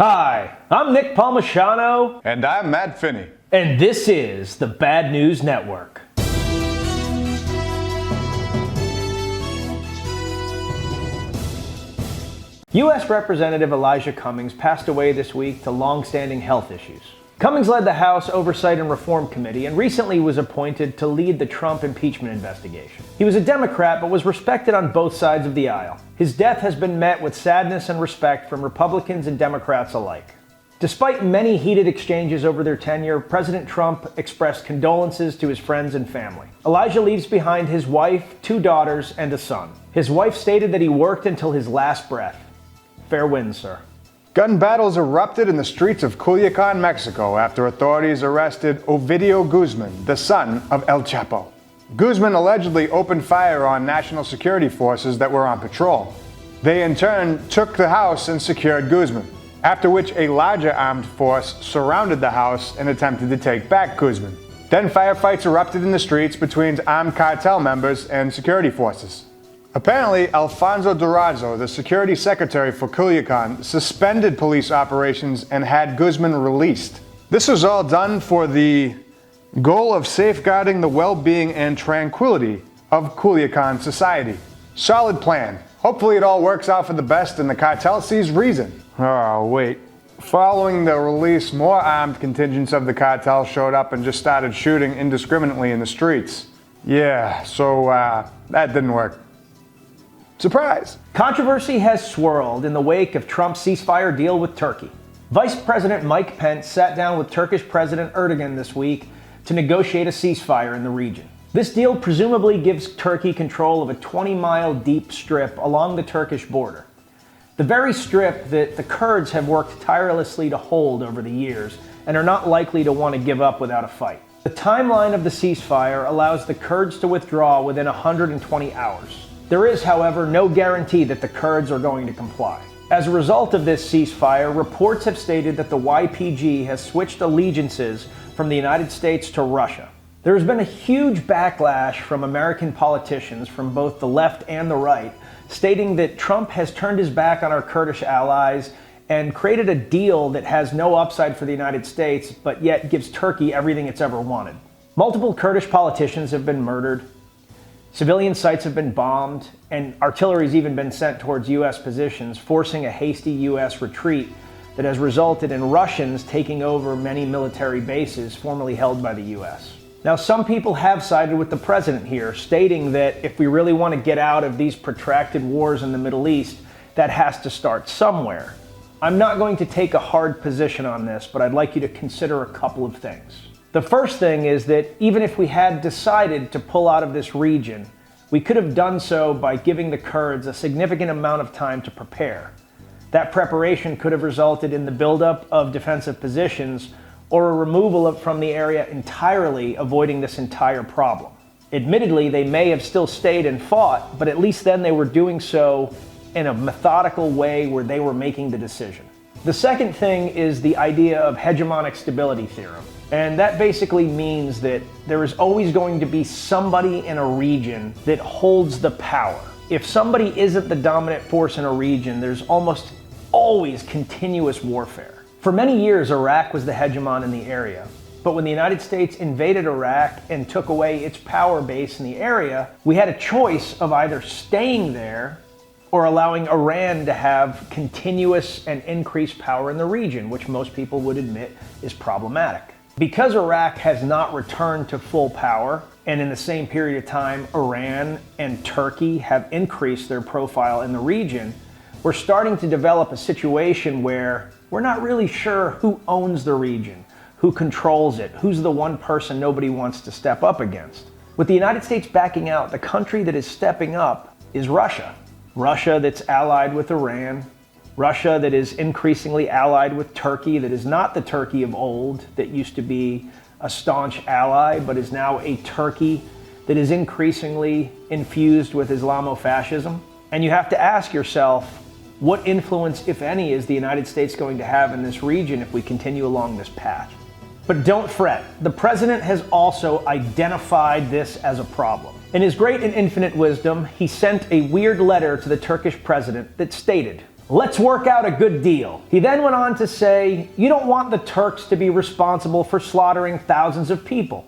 Hi, I'm Nick Palmisciano. And I'm Matt Finney. And this is the Bad News Network. U.S. Representative Elijah Cummings passed away this week to long-standing health issues. Cummings led the House Oversight and Reform Committee and recently was appointed to lead the Trump impeachment investigation. He was a Democrat but was respected on both sides of the aisle. His death has been met with sadness and respect from Republicans and Democrats alike. Despite many heated exchanges over their tenure, President Trump expressed condolences to his friends and family. Elijah leaves behind his wife, 2 daughters, and a son. His wife stated that he worked until his last breath. Fair winds, sir. Gun battles erupted in the streets of Culiacan, Mexico, after authorities arrested Ovidio Guzman, the son of El Chapo. Guzman allegedly opened fire on national security forces that were on patrol. They in turn took the house and secured Guzman, after which a larger armed force surrounded the house and attempted to take back Guzman. Then firefights erupted in the streets between armed cartel members and security forces. Apparently, Alfonso Durazo, the security secretary for Culiacan, suspended police operations and had Guzman released. This was all done for the goal of safeguarding the well-being and tranquility of Culiacan society. Solid plan. Hopefully it all works out for the best and the cartel sees reason. Oh, wait. Following the release, more armed contingents of the cartel showed up and just started shooting indiscriminately in the streets. Yeah, so that didn't work. Surprise! Controversy has swirled in the wake of Trump's ceasefire deal with Turkey. Vice President Mike Pence sat down with Turkish President Erdogan this week to negotiate a ceasefire in the region. This deal presumably gives Turkey control of a 20-mile deep strip along the Turkish border. The very strip that the Kurds have worked tirelessly to hold over the years and are not likely to want to give up without a fight. The timeline of the ceasefire allows the Kurds to withdraw within 120 hours. There is, however, no guarantee that the Kurds are going to comply. As a result of this ceasefire, reports have stated that the YPG has switched allegiances from the United States to Russia. There has been a huge backlash from American politicians from both the left and the right, stating that Trump has turned his back on our Kurdish allies and created a deal that has no upside for the United States, but yet gives Turkey everything it's ever wanted. Multiple Kurdish politicians have been murdered. Civilian sites have been bombed, and artillery has even been sent towards U.S. positions, forcing a hasty U.S. retreat that has resulted in Russians taking over many military bases formerly held by the U.S. Now, some people have sided with the president here, stating that if we really want to get out of these protracted wars in the Middle East, that has to start somewhere. I'm not going to take a hard position on this, but I'd like you to consider a couple of things. The first thing is that even if we had decided to pull out of this region, we could have done so by giving the Kurds a significant amount of time to prepare. That preparation could have resulted in the buildup of defensive positions or a removal from the area entirely, avoiding this entire problem. Admittedly, they may have still stayed and fought, but at least then they were doing so in a methodical way where they were making the decision. The second thing is the idea of hegemonic stability theorem. And that basically means that there is always going to be somebody in a region that holds the power. If somebody isn't the dominant force in a region, there's almost always continuous warfare. For many years, Iraq was the hegemon in the area. But when the United States invaded Iraq and took away its power base in the area, we had a choice of either staying there or allowing Iran to have continuous and increased power in the region, which most people would admit is problematic. Because Iraq has not returned to full power, and in the same period of time, Iran and Turkey have increased their profile in the region, we're starting to develop a situation where we're not really sure who owns the region, who controls it, who's the one person nobody wants to step up against. With the United States backing out, the country that is stepping up is Russia. Russia that's allied with Iran, Russia that is increasingly allied with Turkey, that is not the Turkey of old that used to be a staunch ally, but is now a Turkey that is increasingly infused with Islamofascism. And you have to ask yourself, what influence, if any, is the United States going to have in this region if we continue along this path? But don't fret, the president has also identified this as a problem. In his great and infinite wisdom, he sent a weird letter to the Turkish president that stated, "Let's work out a good deal." He then went on to say, "You don't want the Turks to be responsible for slaughtering thousands of people."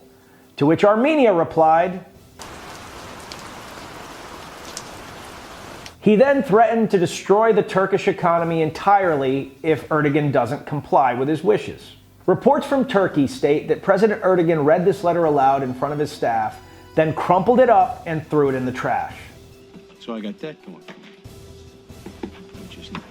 To which Armenia replied, he then threatened to destroy the Turkish economy entirely if Erdogan doesn't comply with his wishes. Reports from Turkey state that President Erdogan read this letter aloud in front of his staff, then crumpled it up and threw it in the trash. So I got that going for me, which is nice.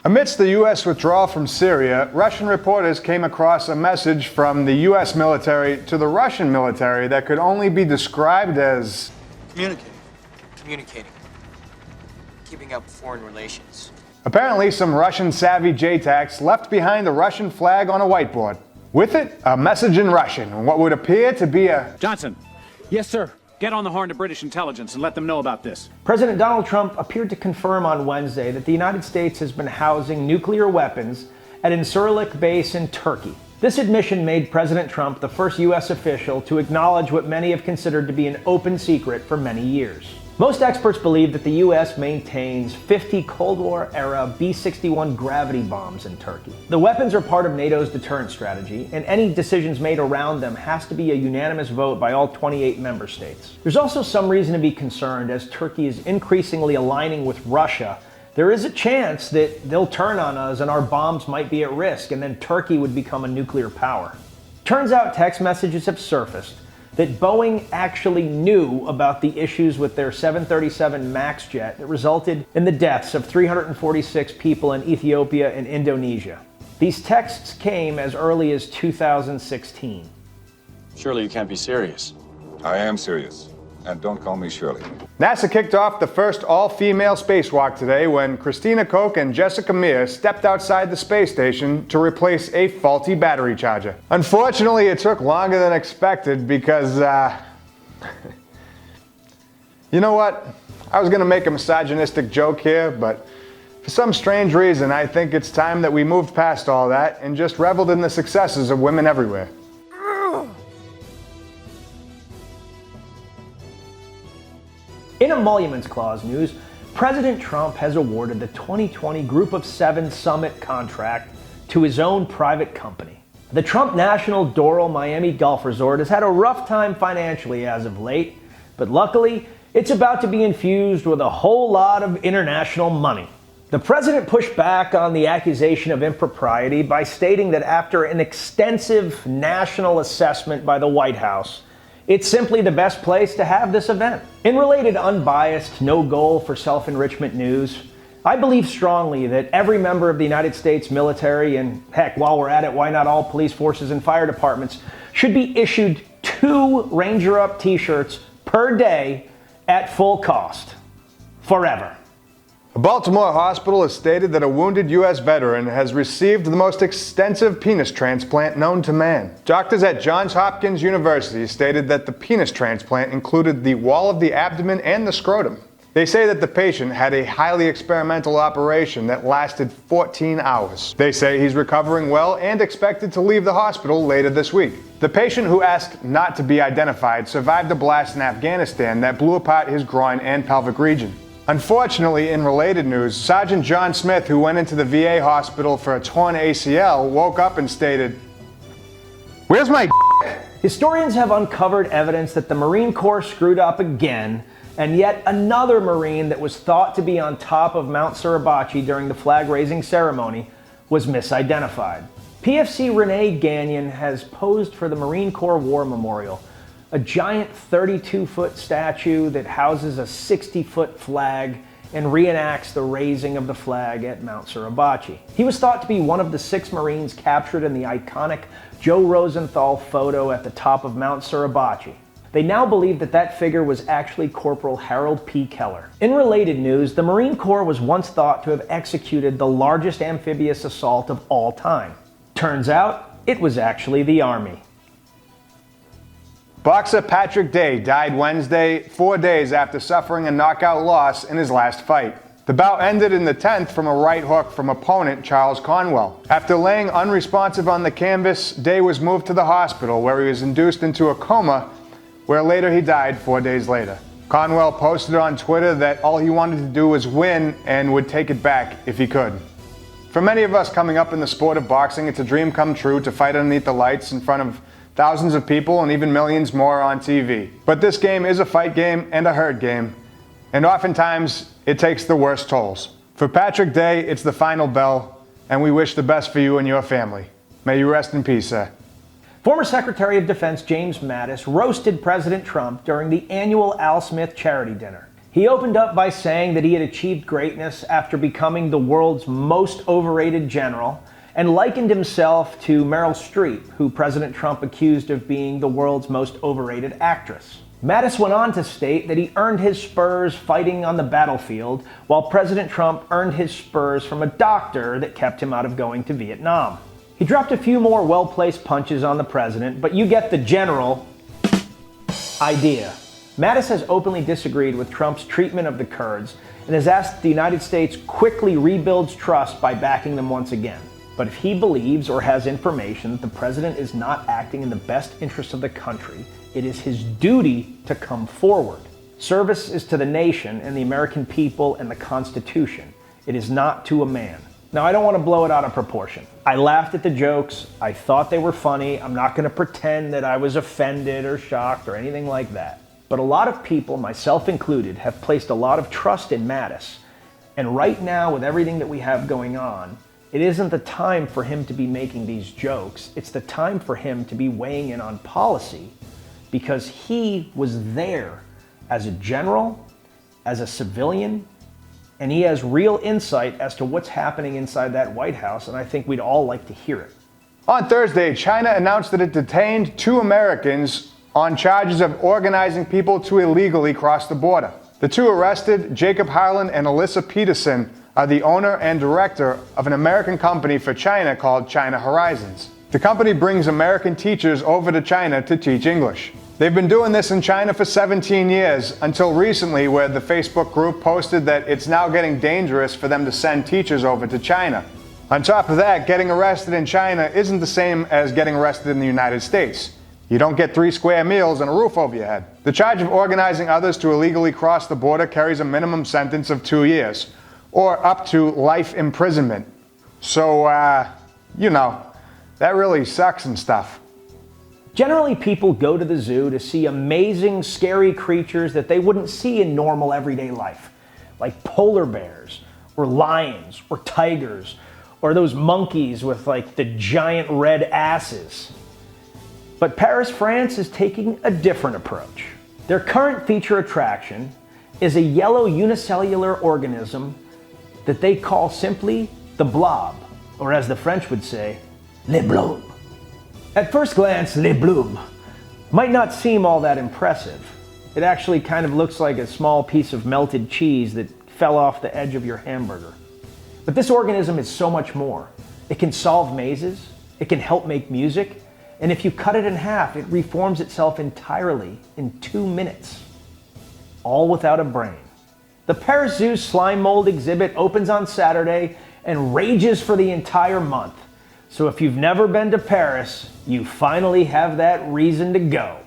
Amidst the U.S. withdrawal from Syria, Russian reporters came across a message from the U.S. military to the Russian military that could only be described as Communicating. Keeping up foreign relations. apparently some Russian-savvy JTACs left behind the Russian flag on a whiteboard. With it, a message in Russian, and what would appear to be a... Johnson. Yes, sir. Get on the horn to British intelligence and let them know about this. President Donald Trump appeared to confirm on Wednesday that the United States has been housing nuclear weapons at Incirlik base in Turkey. This admission made President Trump the first U.S. official to acknowledge what many have considered to be an open secret for many years. Most experts believe that the U.S. maintains 50 Cold War-era B-61 gravity bombs in Turkey. The weapons are part of NATO's deterrent strategy, and any decisions made around them has to be a unanimous vote by all 28 member states. There's also some reason to be concerned as Turkey is increasingly aligning with Russia. There is a chance that they'll turn on us and our bombs might be at risk, and then Turkey would become a nuclear power. Turns out text messages have surfaced that Boeing actually knew about the issues with their 737 MAX jet that resulted in the deaths of 346 people in Ethiopia and Indonesia. These texts came as early as 2016. Surely you can't be serious. I am serious. And don't call me Shirley. NASA kicked off the first all-female spacewalk today when Christina Koch and Jessica Meir stepped outside the space station to replace a faulty battery charger. Unfortunately, it took longer than expected because, you know what? I was going to make a misogynistic joke here, but for some strange reason, I think it's time that we moved past all that and just reveled in the successes of women everywhere. In Emoluments Clause news, President Trump has awarded the 2020 Group of Seven Summit contract to his own private company. The Trump National Doral Miami Golf Resort has had a rough time financially as of late, but luckily, it's about to be infused with a whole lot of international money. The president pushed back on the accusation of impropriety by stating that after an extensive national assessment by the White House, it's simply the best place to have this event. In related unbiased, no goal for self-enrichment news, I believe strongly that every member of the United States military, and heck, while we're at it, why not all police forces and fire departments, should be issued 2 Ranger Up t-shirts per day at full cost. Forever. A Baltimore hospital has stated that a wounded U.S. veteran has received the most extensive penis transplant known to man. Doctors at Johns Hopkins University stated that the penis transplant included the wall of the abdomen and the scrotum. They say that the patient had a highly experimental operation that lasted 14 hours. They say he's recovering well and expected to leave the hospital later this week. The patient, who asked not to be identified, survived a blast in Afghanistan that blew apart his groin and pelvic region. Unfortunately, in related news, Sergeant John Smith, who went into the VA hospital for a torn ACL, woke up and stated, "Where's my d-?" Historians have uncovered evidence that the Marine Corps screwed up again, and yet another Marine that was thought to be on top of Mount Suribachi during the flag-raising ceremony was misidentified. PFC Renee Gagnon has posed for the Marine Corps War Memorial, a giant 32-foot statue that houses a 60-foot flag and reenacts the raising of the flag at Mount Suribachi. He was thought to be one of the 6 Marines captured in the iconic Joe Rosenthal photo at the top of Mount Suribachi. They now believe that that figure was actually Corporal Harold P. Keller. In related news, the Marine Corps was once thought to have executed the largest amphibious assault of all time. Turns out, it was actually the Army. Boxer Patrick Day died Wednesday, 4 days after suffering a knockout loss in his last fight. The bout ended in the 10th from a right hook from opponent Charles Conwell. After laying unresponsive on the canvas, Day was moved to the hospital where he was induced into a coma, where later he died 4 days later. Conwell posted on Twitter that all he wanted to do was win and would take it back if he could. For many of us coming up in the sport of boxing, it's a dream come true to fight underneath the lights in front of thousands of people and even millions more on TV. But this game is a fight game and a hurt game, and oftentimes it takes the worst tolls. For Patrick Day, it's the final bell, and we wish the best for you and your family. May you rest in peace, sir. Former Secretary of Defense James Mattis roasted President Trump during the annual Al Smith charity dinner. He opened up by saying that he had achieved greatness after becoming the world's most overrated general, and likened himself to Meryl Streep, who President Trump accused of being the world's most overrated actress. Mattis went on to state that he earned his spurs fighting on the battlefield, while President Trump earned his spurs from a doctor that kept him out of going to Vietnam. He dropped a few more well-placed punches on the president, but you get the general idea. Mattis has openly disagreed with Trump's treatment of the Kurds and has asked the United States quickly rebuilds trust by backing them once again. But if he believes or has information that the president is not acting in the best interest of the country, it is his duty to come forward. Service is to the nation and the American people and the Constitution. It is not to a man. Now, I don't want to blow it out of proportion. I laughed at the jokes. I thought they were funny. I'm not going to pretend that I was offended or shocked or anything like that. But a lot of people, myself included, have placed a lot of trust in Mattis. And right now, with everything that we have going on, it isn't the time for him to be making these jokes. It's the time for him to be weighing in on policy, because he was there as a general, as a civilian, and he has real insight as to what's happening inside that White House, and I think we'd all like to hear it. On Thursday, China announced that it detained 2 Americans on charges of organizing people to illegally cross the border. The 2 arrested, Jacob Harlan and Alyssa Peterson, are the owner and director of an American company for China called China Horizons. The company brings American teachers over to China to teach English. They've been doing this in China for 17 years, until recently, where the Facebook group posted that it's now getting dangerous for them to send teachers over to China. On top of that, getting arrested in China isn't the same as getting arrested in the United States. You don't get 3 square meals and a roof over your head. The charge of organizing others to illegally cross the border carries a minimum sentence of 2 years, or up to life imprisonment. So, that really sucks and stuff. Generally, people go to the zoo to see amazing, scary creatures that they wouldn't see in normal everyday life, like polar bears, or lions, or tigers, or those monkeys with like the giant red asses. But Paris, France is taking a different approach. Their current feature attraction is a yellow unicellular organism that they call simply the blob, or as the French would say, le blob. At first glance, le blob might not seem all that impressive. It actually kind of looks like a small piece of melted cheese that fell off the edge of your hamburger. But this organism is so much more. It can solve mazes, it can help make music, and if you cut it in half, it reforms itself entirely in 2 minutes. All without a brain. The Paris Zoo's slime mold exhibit opens on Saturday and rages for the entire month. So if you've never been to Paris, you finally have that reason to go.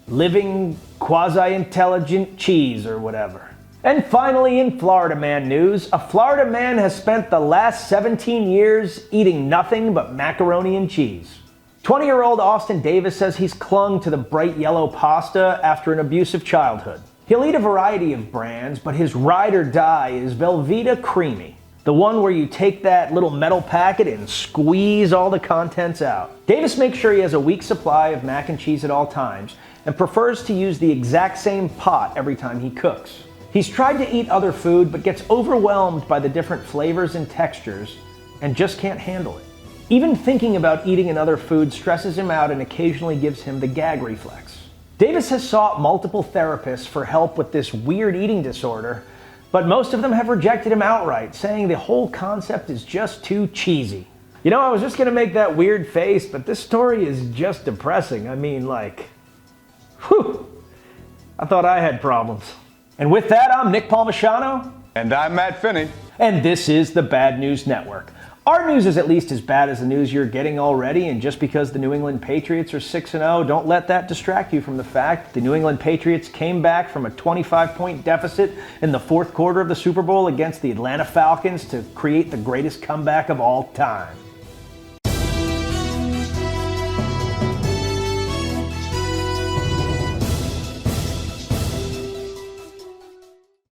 Living quasi-intelligent cheese or whatever. And finally, in Florida Man news, a Florida man has spent the last 17 years eating nothing but macaroni and cheese. 20-year-old Austin Davis says he's clung to the bright yellow pasta after an abusive childhood. He'll eat a variety of brands, but his ride or die is Velveeta Creamy, the one where you take that little metal packet and squeeze all the contents out. Davis makes sure he has a week's supply of mac and cheese at all times and prefers to use the exact same pot every time he cooks. He's tried to eat other food but gets overwhelmed by the different flavors and textures and just can't handle it. Even thinking about eating another food stresses him out and occasionally gives him the gag reflex. Davis has sought multiple therapists for help with this weird eating disorder, but most of them have rejected him outright, saying the whole concept is just too cheesy. You know, I was just gonna make that weird face, but this story is just depressing. I mean, like, whew, I thought I had problems. And with that, I'm Nick Palmisano. And I'm Matt Finney. And this is the Bad News Network. Our news is at least as bad as the news you're getting already, and just because the New England Patriots are 6-0, don't let that distract you from the fact the New England Patriots came back from a 25-point deficit in the fourth quarter of the Super Bowl against the Atlanta Falcons to create the greatest comeback of all time.